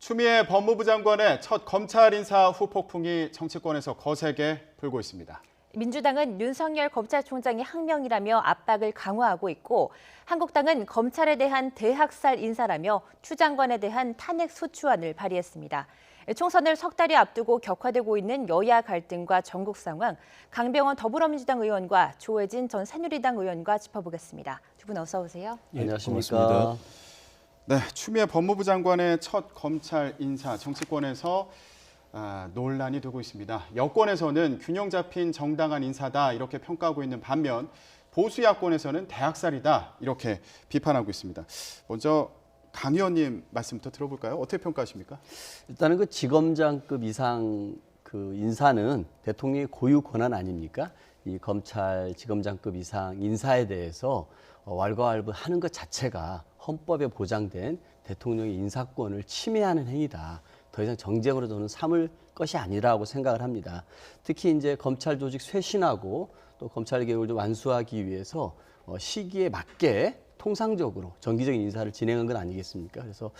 추미애 법무부 장관의 첫 검찰 인사 후폭풍이 정치권에서 거세게 불고 있습니다. 민주당은 윤석열 검찰총장이 항명이라며 압박을 강화하고 있고, 한국당은 검찰에 대한 대학살 인사라며 추 장관에 대한 탄핵 소추안을 발의했습니다. 총선을 석 달이 앞두고 격화되고 있는 여야 갈등과 전국 상황, 강병원 더불어민주당 의원과 조혜진 전 새누리당 의원과 짚어보겠습니다. 두 분 어서 오세요. 예, 안녕하십니까. 네, 추미애 법무부 장관의 첫 검찰 인사 정치권에서 논란이 되고 있습니다. 여권에서는 균형 잡힌 정당한 인사다 이렇게 평가하고 있는 반면 보수 야권에서는 대학살이다 이렇게 비판하고 있습니다. 먼저 강 의원님 말씀부터 들어볼까요? 어떻게 평가하십니까? 일단은 그 지검장급 이상 그 인사는 대통령의 고유 권한 아닙니까? 이 검찰 지검장급 이상 인사에 대해서 왈가왈부하는 것 자체가 헌법에 보장된 대통령의 인사권을 침해하는 행위다. 더 이상 정쟁으로 저는 삼을 것이 아니라고 생각을 합니다. 특히 이제 검찰 조직 쇄신하고 또 검찰 개혁을 좀 완수하기 위해서 시기에 맞게 통상적으로 정기적인 인사를 진행한 건 아니겠습니까? 그래서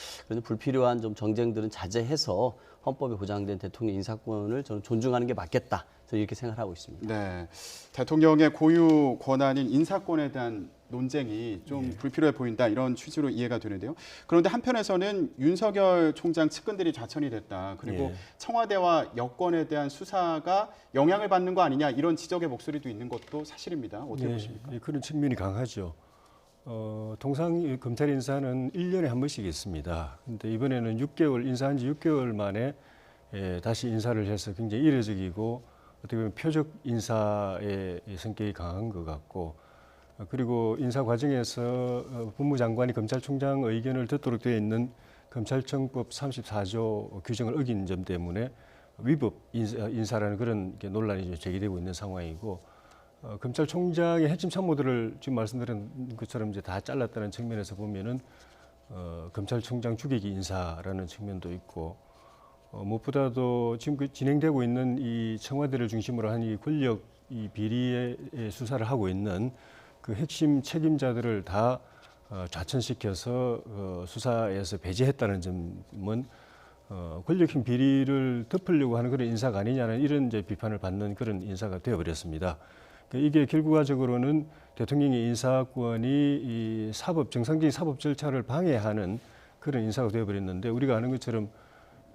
불필요한 좀 정쟁들은 자제해서 헌법에 보장된 대통령 인사권을 저는 존중하는 게 맞겠다. 저는 이렇게 생각하고 있습니다. 네, 대통령의 고유 권한인 인사권에 대한 논쟁이 좀 불필요해 보인다 이런 취지로 이해가 되는데요. 그런데 한편에서는 윤석열 총장 측근들이 좌천이 됐다. 그리고 청와대와 여권에 대한 수사가 영향을 받는 거 아니냐 이런 지적의 목소리도 있는 것도 사실입니다. 어떻게 보십니까? 그런 측면이 강하죠. 통상 검찰 인사는 1년에 한 번씩 있습니다. 근데 이번에는 6개월 인사한 지 6개월 만에 다시 인사를 해서 굉장히 이례적이고 어떻게 보면 표적 인사의 성격이 강한 것 같고, 그리고 인사 과정에서 법무장관이 검찰총장 의견을 듣도록 되어 있는 검찰청법 34조 규정을 어긴 점 때문에 위법 인사라는 그런 논란이 제기되고 있는 상황이고, 검찰총장의 핵심 참모들을 지금 말씀드린 것처럼 이제 다 잘랐다는 측면에서 보면은 검찰총장 주객이 인사라는 측면도 있고, 무엇보다도 지금 진행되고 있는 이 청와대를 중심으로 한 이 권력 이 비리의 수사를 하고 있는 그 핵심 책임자들을 다 좌천시켜서 수사에서 배제했다는 점은 권력형 비리를 덮으려고 하는 그런 인사가 아니냐는 이런 이제 비판을 받는 그런 인사가 되어버렸습니다. 이게 결과적으로는 대통령의 인사권이 이 정상적인 사법 절차를 방해하는 그런 인사가 되어버렸는데, 우리가 아는 것처럼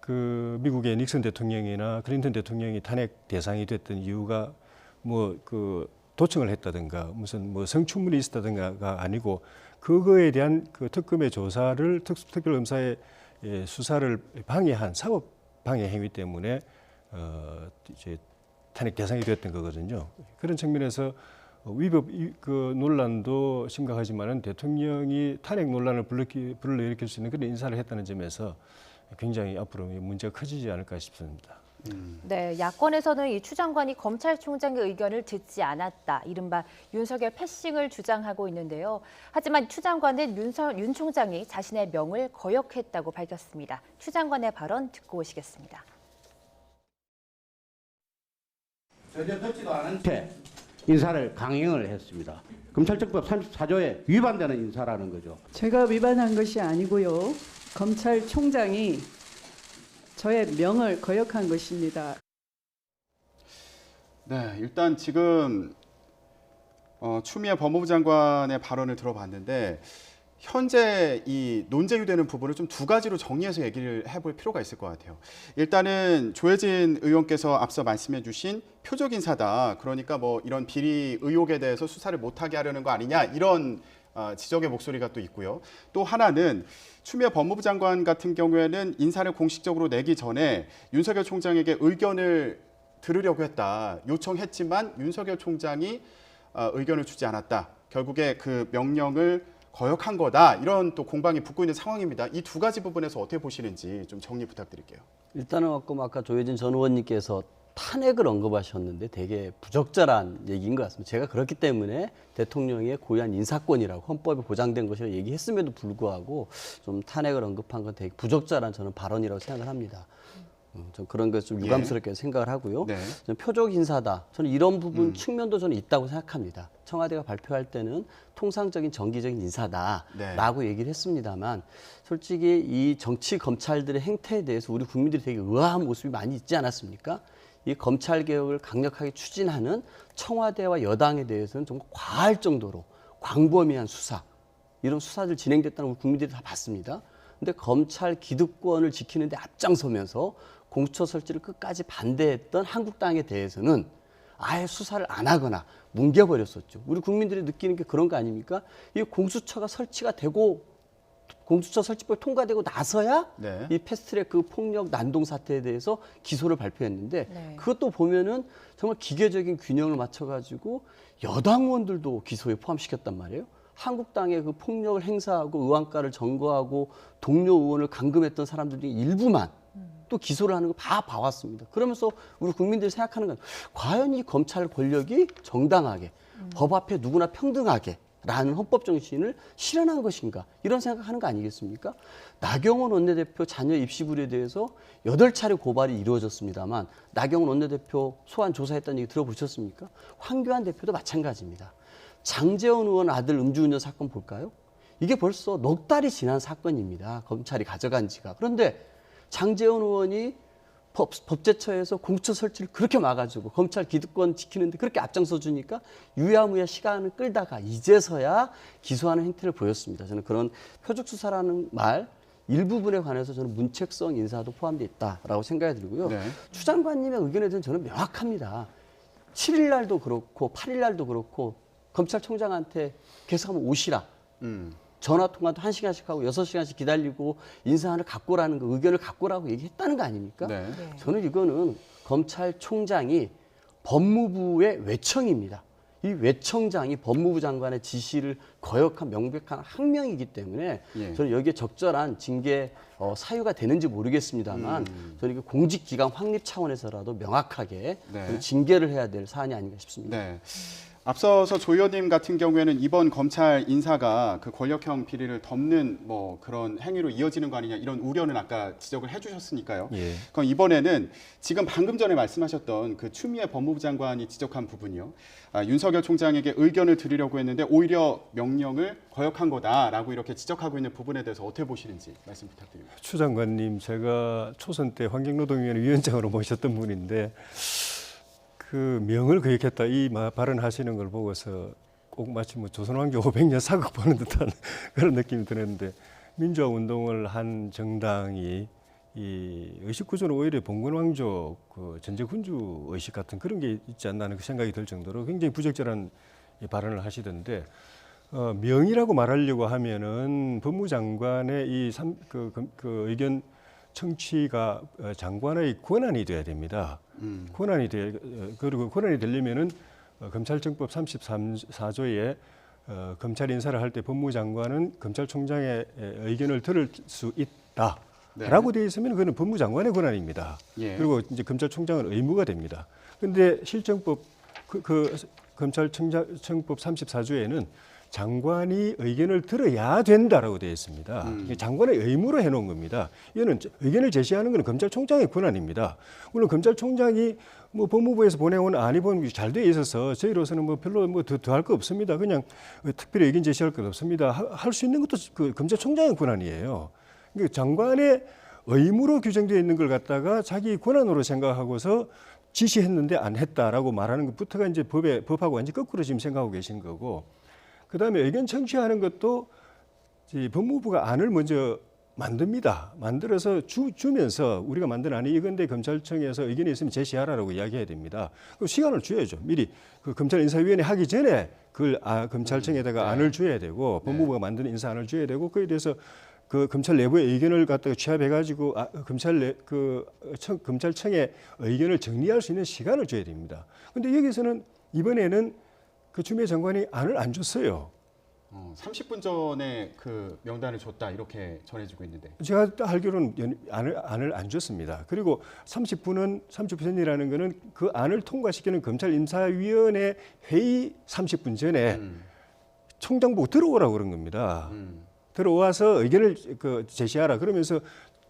그 미국의 닉슨 대통령이나 클린턴 대통령이 탄핵 대상이 됐던 이유가 뭐 그 도청을 했다든가 무슨 뭐 성추문이 있었다든가가 아니고, 그거에 대한 그 특검의 조사를 특별검사의 수사를 방해한 사법 방해 행위 때문에 이제 탄핵 대상이 되었던 거거든요. 그런 측면에서 위법 그 논란도 심각하지만은 대통령이 탄핵 논란을 불러일으킬 수 있는 그런 인사를 했다는 점에서 굉장히 앞으로 문제가 커지지 않을까 싶습니다. 네, 야권에서는 이 추 장관이 검찰총장의 의견을 듣지 않았다, 이른바 윤석열 패싱을 주장하고 있는데요. 하지만 추 장관은 윤 총장이 자신의 명을 거역했다고 밝혔습니다. 추 장관의 발언 듣고 오시겠습니다. 전혀 듣지도 않은 채 인사를 강행을 했습니다. 검찰청법 34조에 위반되는 인사라는 거죠. 제가 위반한 것이 아니고요. 검찰총장이 저의 명을 거역한 것입니다. 네, 일단 지금 추미애 법무부 장관의 발언을 들어봤는데 현재 이 논쟁이 되는 부분을 좀 두 가지로 정리해서 얘기를 해볼 필요가 있을 것 같아요. 일단은 조혜진 의원께서 앞서 말씀해 주신 표적 인사다. 그러니까 뭐 이런 비리 의혹에 대해서 수사를 못하게 하려는 거 아니냐 이런 지적의 목소리가 또 있고요. 또 하나는 추미애 법무부 장관 같은 경우에는 인사를 공식적으로 내기 전에 윤석열 총장에게 의견을 들으려고 했다. 요청했지만 윤석열 총장이 의견을 주지 않았다. 결국에 그 명령을 거역한 거다. 이런 또 공방이 붙고 있는 상황입니다. 이 두 가지 부분에서 어떻게 보시는지 좀 정리 부탁드릴게요. 일단은 아까 조혜진 전 의원님께서 탄핵을 언급하셨는데 되게 부적절한 얘기인 것 같습니다. 제가 그렇기 때문에 대통령의 고유한 인사권이라고 헌법에 보장된 것이라고 얘기했음에도 불구하고 좀 탄핵을 언급한 건 되게 부적절한 저는 발언이라고 생각을 합니다. 좀 그런 것 좀 유감스럽게 생각을 하고요. 네. 저는 표적 인사다. 저는 이런 부분 측면도 저는 있다고 생각합니다. 청와대가 발표할 때는 통상적인 정기적인 인사다라고 얘기를 했습니다만 솔직히 이 정치 검찰들의 행태에 대해서 우리 국민들이 되게 의아한 모습이 많이 있지 않았습니까? 이 검찰 개혁을 강력하게 추진하는 청와대와 여당에 대해서는 정말 과할 정도로 광범위한 수사, 이런 수사들 진행됐다는 우리 국민들이 다 봤습니다. 근데 검찰 기득권을 지키는데 앞장서면서 공수처 설치를 끝까지 반대했던 한국당에 대해서는 아예 수사를 안 하거나 뭉개버렸었죠. 우리 국민들이 느끼는 게 그런 거 아닙니까? 이 공수처가 설치가 되고 공수처 설치법이 통과되고 나서야 네. 이 패스트트랙 그 폭력 난동 사태에 대해서 기소를 발표했는데 네. 그것도 보면은 정말 기계적인 균형을 맞춰가지고 여당 의원들도 기소에 포함시켰단 말이에요. 한국당의 그 폭력을 행사하고 의왕가를 점거하고 동료 의원을 감금했던 사람들 중에 일부만 또 기소를 하는 거 다 봐왔습니다. 그러면서 우리 국민들이 생각하는 건 과연 이 검찰 권력이 정당하게 법 앞에 누구나 평등하게 라는 헌법 정신을 실현한 것인가 이런 생각하는 거 아니겠습니까? 나경원 원내대표 자녀 입시불에 대해서 8차례 고발이 이루어졌습니다만 나경원 원내대표 소환 조사했다는 얘기 들어보셨습니까? 황교안 대표도 마찬가지입니다. 장제원 의원 아들 음주운전 사건 볼까요? 이게 벌써 넉 달이 지난 사건입니다. 검찰이 가져간 지가. 그런데 장제원 의원이 법제처에서 공수처 설치를 그렇게 막아주고 검찰 기득권 지키는데 그렇게 앞장서 주니까 유야무야 시간을 끌다가 이제서야 기소하는 행태를 보였습니다. 저는 그런 표적 수사라는 말 일부분에 관해서 저는 문책성 인사도 포함되어 있다라고 생각이 들고요. 네. 추 장관님의 의견에 대해서는 저는 명확합니다. 7일 날도 그렇고 8일 날도 그렇고 검찰총장한테 계속 한번 오시라. 전화 통화도 1시간씩 하고 6시간씩 기다리고 인사안을 갖고 오라는 거, 의견을 갖고 오라고 얘기했다는 거 아닙니까? 네. 저는 이거는 검찰총장이 법무부의 외청입니다. 이 외청장이 법무부 장관의 지시를 거역한 명백한 항명이기 때문에 저는 여기에 적절한 징계 사유가 되는지 모르겠습니다만 저는 이게 공직기강 확립 차원에서라도 명확하게 네. 징계를 해야 될 사안이 아닌가 싶습니다. 네. 앞서서 조 의원님 같은 경우에는 이번 검찰 인사가 그 권력형 비리를 덮는 뭐 그런 행위로 이어지는 거 아니냐 이런 우려는 아까 지적을 해주셨으니까요. 예. 그럼 이번에는 지금 방금 전에 말씀하셨던 그 추미애 법무부 장관이 지적한 부분이요. 윤석열 총장에게 의견을 드리려고 했는데 오히려 명령을 거역한 거다라고 이렇게 지적하고 있는 부분에 대해서 어떻게 보시는지 말씀 부탁드립니다. 추 장관님 제가 초선 때 환경노동위원회 위원장으로 모셨던 분인데 그 명을 거역했다 이 발언하시는 걸 보고서 꼭 마치 뭐 조선왕조 500년 사극 보는 듯한 그런 느낌이 드는데 민주화 운동을 한 정당이 이 의식 구조는 오히려 봉건왕조 그 전제군주 의식 같은 그런 게 있지 않나 하는 생각이 들 정도로 굉장히 부적절한 이 발언을 하시던데 명이라고 말하려고 하면은 법무장관의 그 의견 청취가 장관의 권한이 돼야 됩니다. 그리고 권한이 되려면은 검찰청법 34조에 검찰 인사를 할 때 법무장관은 검찰총장의 의견을 들을 수 있다라고 되어 있으면 그거는 법무장관의 권한입니다. 예. 그리고 이제 검찰총장은 의무가 됩니다. 그런데 실정법 검찰청법 34조에는 장관이 의견을 들어야 된다라고 되어 있습니다. 장관의 의무로 해놓은 겁니다. 이거는 의견을 제시하는 것은 검찰총장의 권한입니다. 물론 검찰총장이 뭐 법무부에서 보내온 안이 보면 잘 되어 있어서 저희로서는 뭐 별로 뭐 더 할 거 없습니다. 그냥 특별히 의견 제시할 것 없습니다. 할 수 있는 것도 그 검찰총장의 권한이에요. 그러니까 장관의 의무로 규정되어 있는 걸 갖다가 자기 권한으로 생각하고서 지시했는데 안 했다라고 말하는 것부터가 이제 법하고 완전 거꾸로 지금 생각하고 계신 거고. 그다음에 의견 청취하는 것도 법무부가 안을 먼저 만듭니다. 만들어서 주면서 우리가 만든 안이 이건데 검찰청에서 의견이 있으면 제시하라고 이야기해야 됩니다. 그럼 시간을 줘야죠. 미리 그 검찰인사위원회 하기 전에 그걸 검찰청에다가 안을 줘야 되고 법무부가 만든 인사안을 줘야 되고 그에 대해서 그 검찰 내부의 의견을 갖다가 취합해가지고 검찰청의 의견을 정리할 수 있는 시간을 줘야 됩니다. 그런데 여기서는 이번에는 그 추미애 장관이 안을 안 줬어요. 30분 전에 그 명단을 줬다 이렇게 전해지고 있는데 제가 알기로는 안을 안 줬습니다. 그리고 30분이라는 거는 그 안을 통과시키는 검찰인사위원회 회의 30분 전에 총장 보고 들어오라고 그런 겁니다. 들어와서 의견을 제시하라 그러면서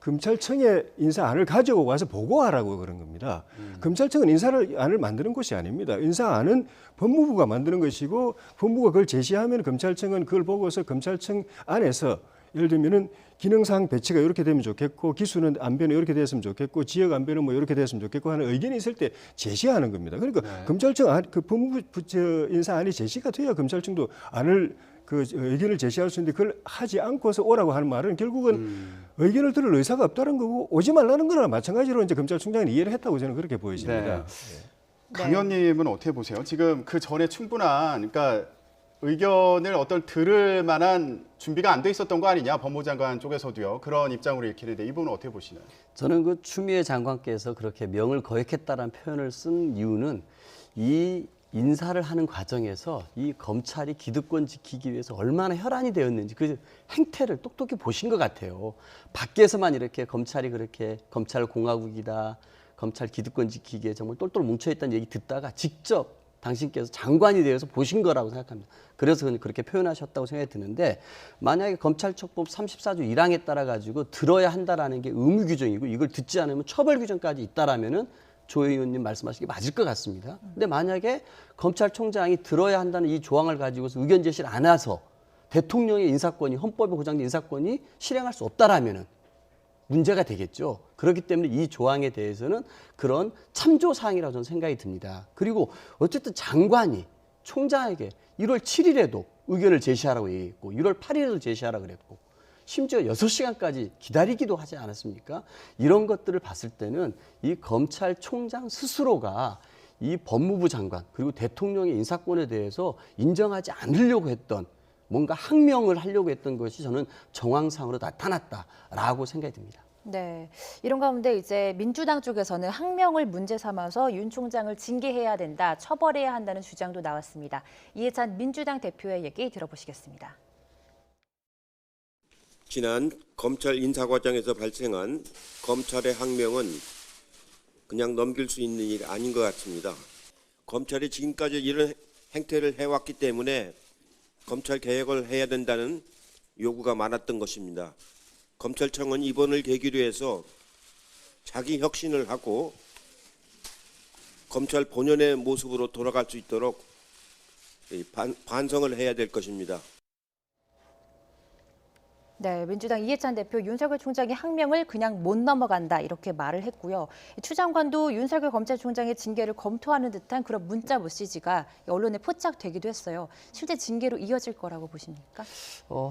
검찰청에 인사안을 가지고 와서 보고하라고 그런 겁니다. 검찰청은 인사안을 만드는 곳이 아닙니다. 인사안은 법무부가 만드는 것이고 법무부가 그걸 제시하면 검찰청은 그걸 보고서 검찰청 안에서 예를 들면은 기능상 배치가 이렇게 되면 좋겠고 기수는 안배는 이렇게 됐으면 좋겠고 지역 안배는 뭐 이렇게 됐으면 좋겠고 하는 의견이 있을 때 제시하는 겁니다. 그러니까 검찰청 안, 그 법무부 인사안이 제시가 돼야 검찰청도 안을 그 의견을 제시할 수 있는데 그걸 하지 않고서 오라고 하는 말은 결국은 의견을 들을 의사가 없다는 거고 오지 말라는 거나 마찬가지로 이제 검찰총장이 이해를 했다고 저는 그렇게 보여집니다. 강 의원님은 어떻게 보세요? 지금 그 전에 충분한 그러니까 의견을 들을 만한 준비가 안 돼 있었던 거 아니냐 법무부 장관 쪽에서도요. 그런 입장으로 읽히는데 이분은 어떻게 보시나요? 저는 그 추미애 장관께서 그렇게 명을 거역했다라는 표현을 쓴 이유는 이 인사를 하는 과정에서 이 검찰이 기득권 지키기 위해서 얼마나 혈안이 되었는지 그 행태를 똑똑히 보신 것 같아요. 밖에서만 이렇게 검찰이 그렇게 검찰 공화국이다, 검찰 기득권 지키기에 정말 똘똘 뭉쳐있다는 얘기 듣다가 직접 당신께서 장관이 되어서 보신 거라고 생각합니다. 그래서 그렇게 표현하셨다고 생각이 드는데 만약에 검찰청법 34조 1항에 따라 가지고 들어야 한다라는 게 의무 규정이고 이걸 듣지 않으면 처벌 규정까지 있다라면은 조 의원님 말씀하신 게 맞을 것 같습니다. 근데 만약에 검찰총장이 들어야 한다는 이 조항을 가지고서 의견 제시를 안 해서 대통령의 인사권이 헌법에 보장된 인사권이 실행할 수 없다라면은 문제가 되겠죠. 그렇기 때문에 이 조항에 대해서는 그런 참조 사항이라고 저는 생각이 듭니다. 그리고 어쨌든 장관이 총장에게 1월 7일에도 의견을 제시하라고 얘기했고 1월 8일에도 제시하라고 그랬고 심지어 6시간까지 기다리기도 하지 않았습니까? 이런 것들을 봤을 때는 이 검찰총장 스스로가 이 법무부 장관 그리고 대통령의 인사권에 대해서 인정하지 않으려고 했던 뭔가 항명을 하려고 했던 것이 저는 정황상으로 나타났다라고 생각이 듭니다. 네, 이런 가운데 이제 민주당 쪽에서는 항명을 문제 삼아서 윤 총장을 징계해야 된다, 처벌해야 한다는 주장도 나왔습니다. 이해찬 민주당 대표의 얘기 들어보시겠습니다. 지난 검찰 인사 과정에서 발생한 검찰의 항명은 그냥 넘길 수 있는 일이 아닌 것 같습니다. 검찰이 지금까지 이런 행태를 해왔기 때문에 검찰 개혁을 해야 된다는 요구가 많았던 것입니다. 검찰청은 이번을 계기로 해서 자기 혁신을 하고 검찰 본연의 모습으로 돌아갈 수 있도록 반성을 해야 될 것입니다. 네, 민주당 이해찬 대표 윤석열 총장의 항명을 그냥 못 넘어간다 이렇게 말을 했고요. 추 장관도 윤석열 검찰총장의 징계를 검토하는 듯한 그런 문자 메시지가 언론에 포착되기도 했어요. 실제 징계로 이어질 거라고 보십니까?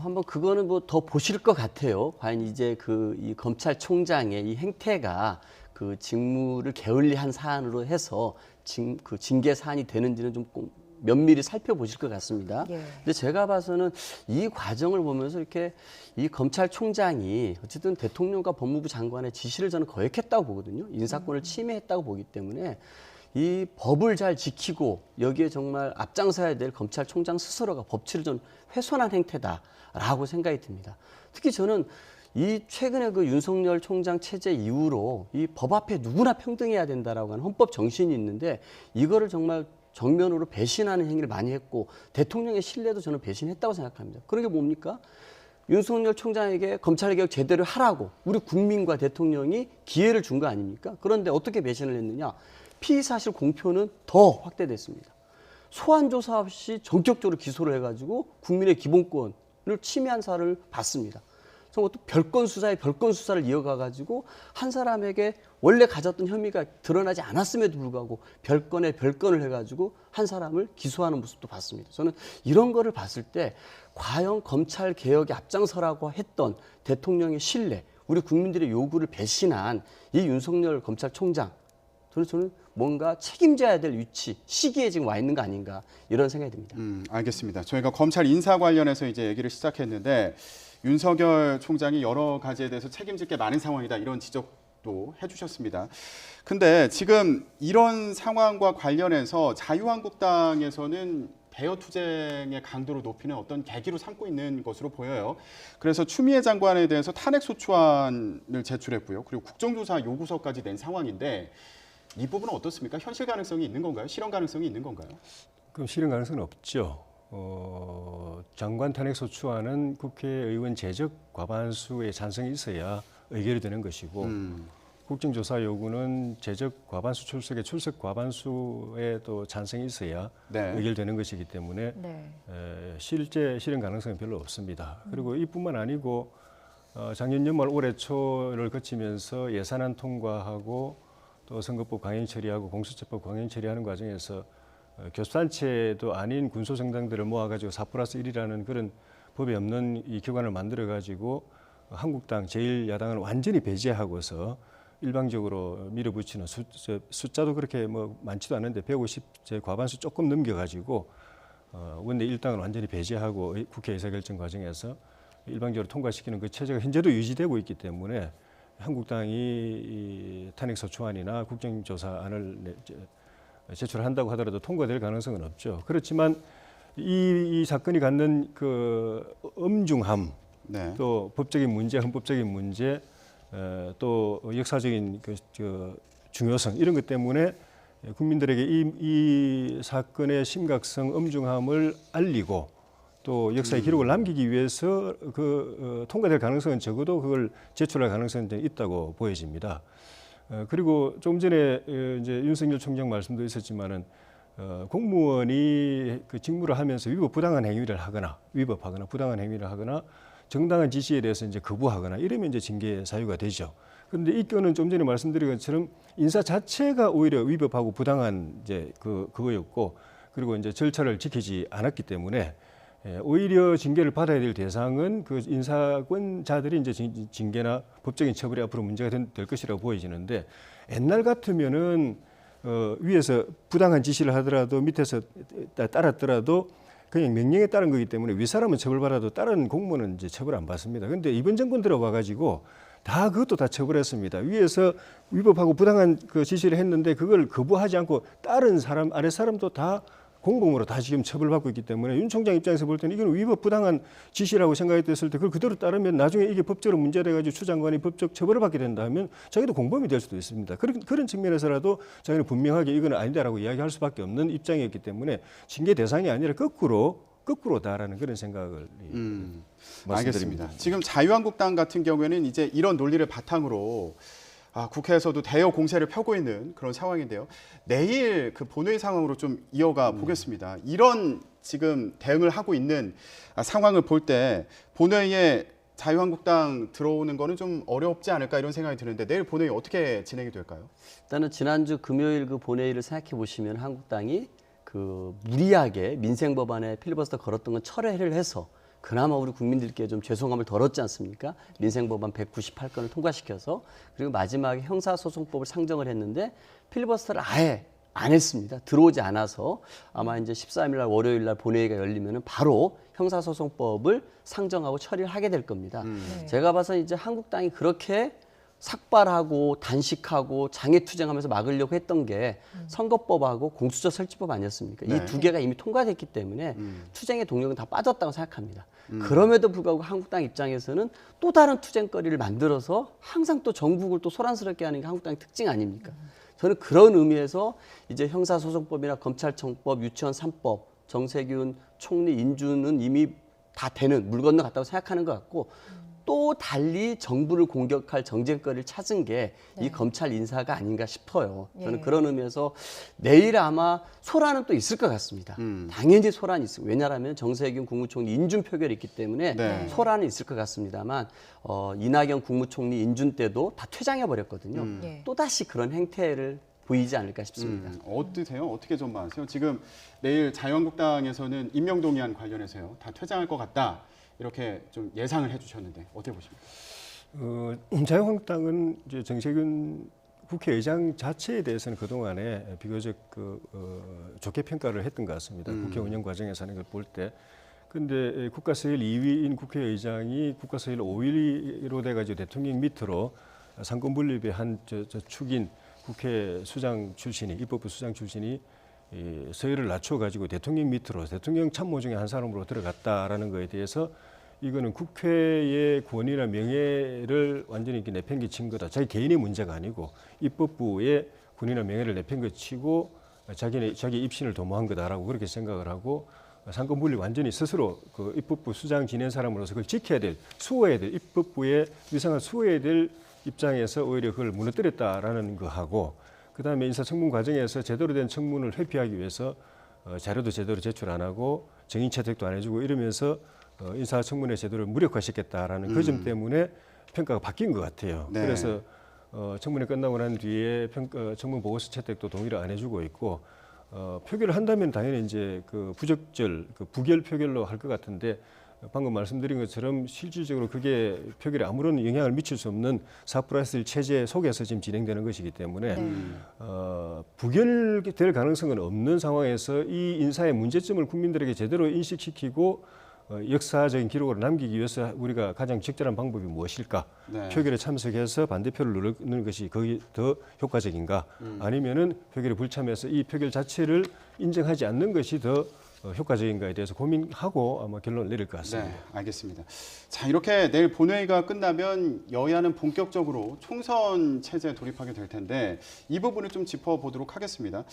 한번 그거는 뭐 더 보실 것 같아요. 과연 이제 이 검찰총장의 이 행태가 그 직무를 게을리한 사안으로 해서 그 징계 사안이 되는지는 좀 면밀히 살펴보실 것 같습니다. 예. 근데 제가 봐서는 이 과정을 보면서 이렇게 이 검찰총장이 어쨌든 대통령과 법무부 장관의 지시를 저는 거역했다고 보거든요. 인사권을 침해했다고 보기 때문에 이 법을 잘 지키고 여기에 정말 앞장서야 될 검찰총장 스스로가 법치를 좀 훼손한 행태다라고 생각이 듭니다. 특히 저는 이 최근에 그 윤석열 총장 체제 이후로 이 법 앞에 누구나 평등해야 된다라고 하는 헌법 정신이 있는데 이거를 정말 정면으로 배신하는 행위를 많이 했고 대통령의 신뢰도 저는 배신했다고 생각합니다. 그런 게 뭡니까? 윤석열 총장에게 검찰개혁 제대로 하라고 우리 국민과 대통령이 기회를 준 거 아닙니까? 그런데 어떻게 배신을 했느냐? 피의사실 공표는 더 확대됐습니다. 소환조사 없이 전격적으로 기소를 해가지고 국민의 기본권을 침해한 사를 받습니다. 그래서 또 별건 수사에 별건 수사를 이어가가지고 한 사람에게 원래 가졌던 혐의가 드러나지 않았음에도 불구하고 별건에 별건을 해가지고 한 사람을 기소하는 모습도 봤습니다. 저는 이런 거를 봤을 때 과연 검찰 개혁에 앞장서라고 했던 대통령의 신뢰, 우리 국민들의 요구를 배신한 이 윤석열 검찰총장, 저는 뭔가 책임져야 될 위치, 시기에 지금 와 있는 거 아닌가 이런 생각이 듭니다. 알겠습니다. 저희가 검찰 인사 관련해서 이제 얘기를 시작했는데 윤석열 총장이 여러 가지에 대해서 책임질 게 많은 상황이다 이런 지적도 해주셨습니다. 근데 지금 이런 상황과 관련해서 자유한국당에서는 대여 투쟁의 강도를 높이는 어떤 계기로 삼고 있는 것으로 보여요. 그래서 추미애 장관에 대해서 탄핵 소추안을 제출했고요. 그리고 국정조사 요구서까지 낸 상황인데 이 부분은 어떻습니까? 현실 가능성이 있는 건가요? 실현 가능성이 있는 건가요? 그럼 실현 가능성은 없죠. 장관 탄핵 소추안은 국회의원 제적 과반수의 찬성이 있어야 의결이 되는 것이고 국정조사 요구는 재적 과반수 출석의 출석 과반수에 또 찬성이 있어야 네. 의결되는 것이기 때문에 네. 실제 실현 가능성은 별로 없습니다. 그리고 이뿐만 아니고 작년 연말 올해 초를 거치면서 예산안 통과하고 또 선거법 강행 처리하고 공수처법 강행 처리하는 과정에서 교수단체도 아닌 군소정당들을 모아가지고 4+1이라는 그런 법이 없는 이 기관을 만들어가지고 한국당 제1야당을 완전히 배제하고서 일방적으로 밀어붙이는 숫자도 그렇게 뭐 많지도 않은데 150제 과반수 조금 넘겨가지고 원내 1당을 완전히 배제하고 국회 의사결정 과정에서 일방적으로 통과시키는 그 체제가 현재도 유지되고 있기 때문에 한국당이 이 탄핵소추안이나 국정조사안을 제출한다고 하더라도 통과될 가능성은 없죠. 그렇지만 이 사건이 갖는 그 엄중함, 네. 또 법적인 문제, 헌법적인 문제, 또 역사적인 중요성 이런 것 때문에 국민들에게 이 사건의 심각성, 엄중함을 알리고 또 역사의 기록을 남기기 위해서 통과될 가능성은 적어도 그걸 제출할 가능성은 있다고 보여집니다. 그리고 조금 전에 이제 윤석열 총장 말씀도 있었지만은 공무원이 그 직무를 하면서 부당한 행위를 하거나 위법하거나 부당한 행위를 하거나 정당한 지시에 대해서 이제 거부하거나 이러면 이제 징계 사유가 되죠. 그런데 이 건은 좀 전에 말씀드린 것처럼 인사 자체가 오히려 위법하고 부당한 이제 그거였고 그리고 이제 절차를 지키지 않았기 때문에 오히려 징계를 받아야 될 대상은 그 인사권자들이 이제 징계나 법적인 처벌이 앞으로 문제가 될 것이라고 보여지는데 옛날 같으면은 위에서 부당한 지시를 하더라도 밑에서 따랐더라도 그냥 명령에 따른 거기 때문에 윗사람은 처벌받아도 다른 공무원은 이제 처벌 안 받습니다. 그런데 이번 정권 들어와 가지고 다 그것도 다 처벌했습니다. 위에서 위법하고 부당한 그 지시를 했는데 그걸 거부하지 않고 다른 사람 아래 사람도 다 공범으로 다 지금 처벌받고 있기 때문에 윤 총장 입장에서 볼 때는 이건 위법 부당한 지시라고 생각했을 때 그걸 그대로 따르면 나중에 이게 법적으로 문제돼가지고 추 장관이 법적 처벌을 받게 된다 하면 자기도 공범이 될 수도 있습니다. 그런 측면에서라도 자기는 분명하게 이건 아니다라고 이야기할 수밖에 없는 입장이었기 때문에 징계 대상이 아니라 거꾸로다라는 그런 생각을 말씀드립니다. 알겠습니다. 지금 자유한국당 같은 경우에는 이제 이런 논리를 바탕으로 국회에서도 대여 공세를 펴고 있는 그런 상황인데요. 내일 그 본회의 상황으로 좀 이어가 보겠습니다. 이런 지금 대응을 하고 있는 상황을 볼 때 본회의에 자유한국당 들어오는 거는 좀 어렵지 않을까 이런 생각이 드는데 내일 본회의 어떻게 진행이 될까요? 일단은 지난주 금요일 그 본회의를 생각해 보시면 한국당이 그 무리하게 민생 법안에 필리버스터 걸었던 건 철회를 해서 그나마 우리 국민들께 좀 죄송함을 덜었지 않습니까? 민생법안 198건을 통과시켜서 그리고 마지막에 형사소송법을 상정을 했는데 필리버스터를 아예 안 했습니다. 들어오지 않아서 아마 이제 13일 날 월요일 날 본회의가 열리면은 바로 형사소송법을 상정하고 처리를 하게 될 겁니다. 제가 봐서 이제 한국당이 그렇게 삭발하고 단식하고 장애투쟁하면서 막으려고 했던 게 선거법하고 공수처 설치법 아니었습니까? 네. 이 두 개가 이미 통과됐기 때문에 투쟁의 동력은 다 빠졌다고 생각합니다. 그럼에도 불구하고 한국당 입장에서는 또 다른 투쟁거리를 만들어서 항상 또 전국을 또 소란스럽게 하는 게 한국당의 특징 아닙니까? 저는 그런 의미에서 이제 형사소송법이나 검찰청법, 유치원 3법, 정세균 총리 인준은 이미 다 되는 물 건너갔다고 생각하는 것 같고 또 달리 정부를 공격할 정쟁거리를 찾은 게 이 검찰 인사가 아닌가 싶어요. 저는 그런 의미에서 내일 아마 소란은 또 있을 것 같습니다. 당연히 소란이 있어요. 왜냐하면 정세균 국무총리 인준 표결이 있기 때문에 소란은 있을 것 같습니다만 이낙연 국무총리 인준 때도 다 퇴장해버렸거든요. 또다시 그런 행태를 보이지 않을까 싶습니다. 어떠세요? 어떻게 전망하세요? 지금 내일 자유한국당에서는 임명동의안 관련해서요. 다 퇴장할 것 같다. 이렇게 좀 예상을 해주셨는데 어떻게 보십니까? 자유한국당은 이제 정세균 국회의장 자체에 대해서는 그동안에 비교적 좋게 평가를 했던 것 같습니다. 국회 운영 과정에서 하는 걸 볼 때. 그런데 국가서열 2위인 국회의장이 국가서열 5위로 돼가지고 대통령 밑으로 상권분립의 한 축인 국회 수장 출신이 입법부 수장 출신이 서열을 낮춰가지고 대통령 밑으로 대통령 참모 중에 한 사람으로 들어갔다라는 거에 대해서 이거는 국회의 권위나 명예를 완전히 이렇게 내팽개친 거다. 자기 개인의 문제가 아니고 입법부의 권위나 명예를 내팽개치고 자기 입신을 도모한 거다라고 그렇게 생각을 하고 상권분립 완전히 스스로 그 입법부 수장 지낸 사람으로서 그걸 지켜야 될, 수호해야 될 입법부의 위상을 수호해야 될 입장에서 오히려 그걸 무너뜨렸다라는 거하고 그다음에 인사청문 과정에서 제대로 된 청문을 회피하기 위해서 자료도 제대로 제출 안 하고 증인 채택도 안 해주고 이러면서 인사청문회 제도를 무력화시켰다라는 그 점 때문에 평가가 바뀐 것 같아요. 네. 그래서 청문회 끝나고 난 뒤에 청문 보고서 채택도 동의를 안 해주고 있고 표결을 한다면 당연히 이제 그 부적절, 그 부결 표결로 할 것 같은데 방금 말씀드린 것처럼 실질적으로 그게 표결에 아무런 영향을 미칠 수 없는 4+1 체제 속에서 지금 진행되는 것이기 때문에 부결될 가능성은 없는 상황에서 이 인사의 문제점을 국민들에게 제대로 인식시키고 역사적인 기록으로 남기기 위해서 우리가 가장 적절한 방법이 무엇일까? 네. 표결에 참석해서 반대표를 누르는 것이 거기 더 효과적인가? 아니면은 표결에 불참해서 이 표결 자체를 인정하지 않는 것이 더 효과적인가에 대해서 고민하고 아마 결론을 내릴 것 같습니다. 네, 알겠습니다. 자, 이렇게 내일 본회의가 끝나면 여야는 본격적으로 총선 체제에 돌입하게 될 텐데 이 부분을 좀 짚어보도록 하겠습니다.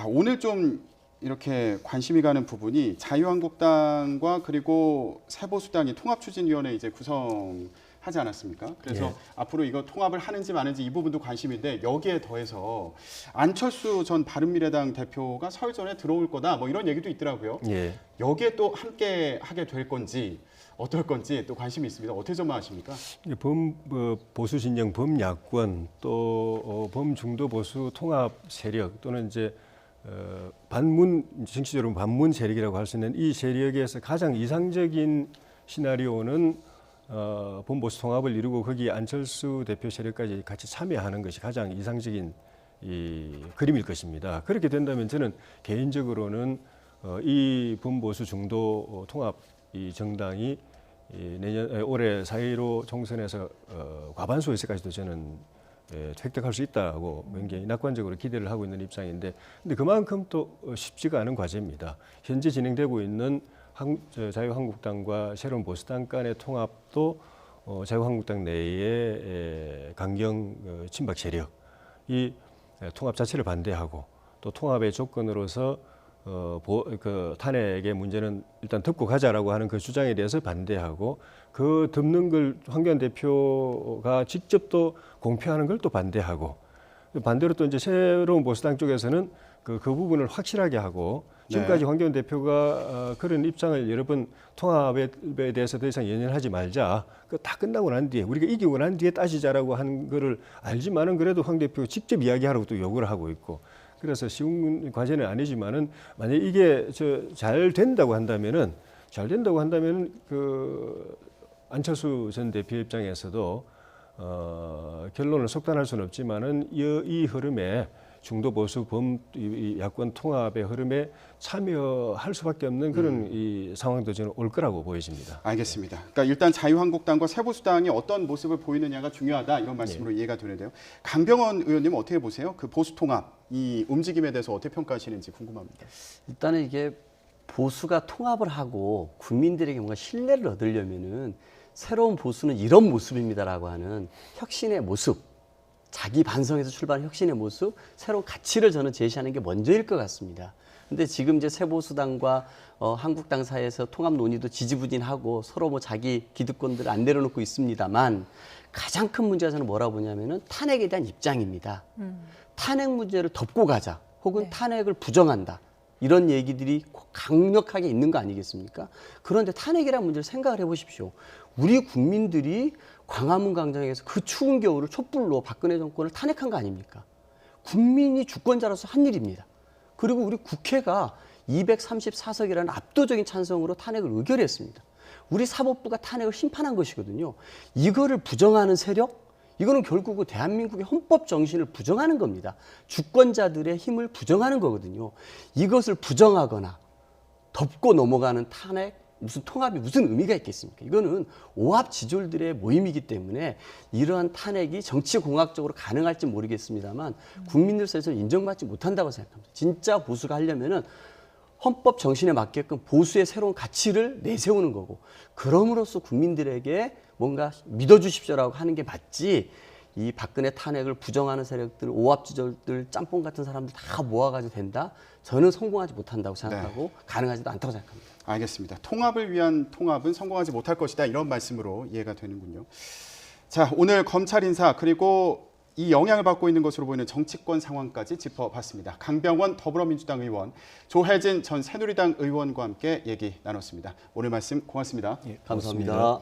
오늘 좀 이렇게 관심이 가는 부분이 자유한국당과 그리고 새보수당이 통합추진위원회 이제 구성하지 않았습니까? 그래서 예. 앞으로 이거 통합을 하는지 마는지 이 부분도 관심인데 여기에 더해서 안철수 전 바른미래당 대표가 설전에 들어올 거다 뭐 이런 얘기도 있더라고요. 예. 여기에 또 함께 하게 될 건지 어떨 건지 또 관심이 있습니다. 어떻게 전망하십니까? 보수 진영 범야권 또 범중도 보수 통합 세력 또는 이제 반문 정치적으로 반문 세력이라고 할 수 있는 이 세력에서 가장 이상적인 시나리오는 범보수 통합을 이루고 거기에 안철수 대표 세력까지 같이 참여하는 것이 가장 이상적인 이 그림일 것입니다. 그렇게 된다면 저는 개인적으로는 이 범보수 중도 통합 이 정당이 올해 4.15 총선에서 과반수 의석까지도 저는 획득할 수 있다고 굉장히 낙관적으로 기대를 하고 있는 입장인데, 근데 그만큼 또 쉽지가 않은 과제입니다. 현재 진행되고 있는 자유한국당과 새로운 보수당 간의 통합도 자유한국당 내의 강경 친박 세력이 통합 자체를 반대하고 또 통합의 조건으로서 그 탄핵의 문제는 일단 덮고 가자라고 하는 그 주장에 대해서 반대하고 그 덮는 걸 황교안 대표가 직접 또 공표하는 걸 또 반대하고 반대로 또 이제 새로운 보수당 쪽에서는 그 부분을 확실하게 하고 지금까지 황교안 대표가 그런 입장을 여러 번 통합에 대해서 더 이상 연연하지 말자. 그 다 끝나고 난 뒤에 우리가 이기고 난 뒤에 따지자라고 하는 거를 알지만은 그래도 황 대표가 직접 이야기하라고 또 요구를 하고 있고. 그래서 쉬운 과제는 아니지만은 만약 이게 잘 된다고 한다면은 그 안철수 전 대표 입장에서도 결론을 속단할 수는 없지만은 이 흐름에 중도 보수 야권 통합의 흐름에 참여할 수밖에 없는 그런 이 상황도 저는 올 거라고 보여집니다. 알겠습니다. 그러니까 일단 자유한국당과 새보수당이 어떤 모습을 보이느냐가 중요하다 이런 말씀으로 이해가 되는데요. 강병원 의원님 어떻게 보세요? 그 보수 통합 이 움직임에 대해서 어떻게 평가하시는지 궁금합니다. 일단은 이게 보수가 통합을 하고 국민들에게 뭔가 신뢰를 얻으려면은 새로운 보수는 이런 모습입니다라고 하는 혁신의 모습, 자기 반성에서 출발한 혁신의 모습, 새로운 가치를 저는 제시하는 게 먼저일 것 같습니다. 근데 지금 이제 새보수당과 한국당 사이에서 통합 논의도 지지부진하고 서로 뭐 자기 기득권들을 안 내려놓고 있습니다만 가장 큰 문제가 저는 뭐라고 보냐면은 탄핵에 대한 입장입니다. 탄핵 문제를 덮고 가자, 혹은 탄핵을 부정한다. 이런 얘기들이 강력하게 있는 거 아니겠습니까? 그런데 탄핵이라는 문제를 생각을 해보십시오. 우리 국민들이 광화문 광장에서 그 추운 겨울을 촛불로 박근혜 정권을 탄핵한 거 아닙니까? 국민이 주권자로서 한 일입니다. 그리고 우리 국회가 234석이라는 압도적인 찬성으로 탄핵을 의결했습니다. 우리 사법부가 탄핵을 심판한 것이거든요. 이거를 부정하는 세력? 이거는 결국은 대한민국의 헌법 정신을 부정하는 겁니다. 주권자들의 힘을 부정하는 거거든요. 이것을 부정하거나 덮고 넘어가는 탄핵, 무슨 통합이 무슨 의미가 있겠습니까? 이거는 오합지졸들의 모임이기 때문에 이러한 탄핵이 정치공학적으로 가능할지 모르겠습니다만 국민들 사이에서 인정받지 못한다고 생각합니다. 진짜 보수가 하려면은 헌법 정신에 맞게끔 보수의 새로운 가치를 내세우는 거고, 그럼으로써 국민들에게 뭔가 믿어주십시오라고 하는 게 맞지, 이 박근혜 탄핵을 부정하는 세력들, 오합지졸들, 짬뽕 같은 사람들 다 모아가지고 된다? 저는 성공하지 못한다고 생각하고 가능하지도 않다고 생각합니다. 알겠습니다. 통합을 위한 통합은 성공하지 못할 것이다 이런 말씀으로 이해가 되는군요. 자, 오늘 검찰 인사 그리고 이 영향을 받고 있는 것으로 보이는 정치권 상황까지 짚어봤습니다. 강병원 더불어민주당 의원, 조혜진 전 새누리당 의원과 함께 얘기 나눴습니다. 오늘 말씀 고맙습니다. 감사합니다.